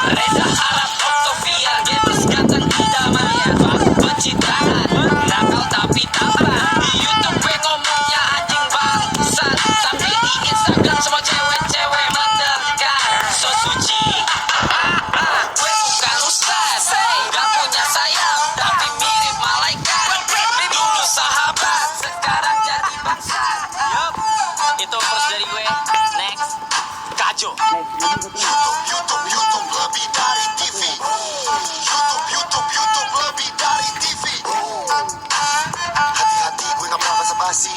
Reza Arab, Octavian, Gebers, Ganteng, Ida Maya, pencitraan, nakal tapi tampan. Di YouTube gue ngomongnya anjing bangsat, tapi di Instagram semua cewek-cewek mendekat. So suci, gue bukan ustaz, gak punya sayap, tapi mirip malaikat. Dulu sahabat, sekarang jadi bangsa. Yup, itu first dari gue. Next, Kajo. YouTube lebih dari TV. YouTube lebih dari TV. Hati-hati gue gak pernah basa-basi.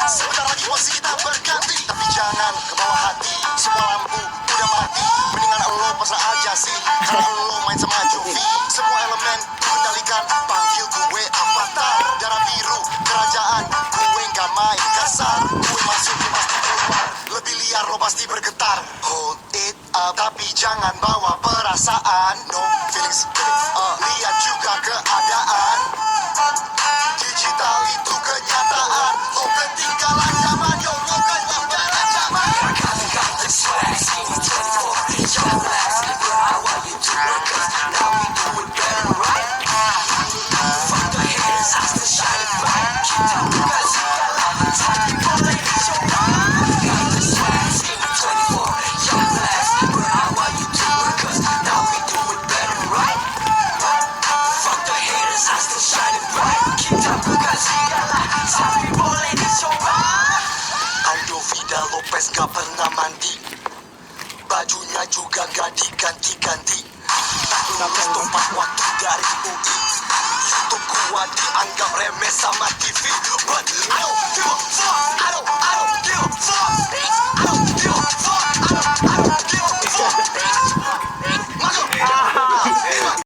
Sebentar lagi posisi kita berganti, tapi jangan ke bawah hati. Semua lampu udah mati, mendingan lo pasrah aja sih. Karena lo main sama Jovi. Semua elemen kendalikan, panggil gue Avatar. Darah biru kerajaan, gue gak main kasar. Gue masuk lo pasti keluar, lebih liar lo pasti bergetar. Hold it up, tapi jangan bawa perasaan. No feelings, lihat juga keadaan. Digital itu kenyataan. Lo ketinggalan zaman, yo lo ketinggalan zaman. Vida Lopez gak pernah mandi, bajunya juga gak diganti-ganti. Lulus tempat waktu dari UI, YouTube gua dianggap remeh sama TV. But I don't give a fuck, I don't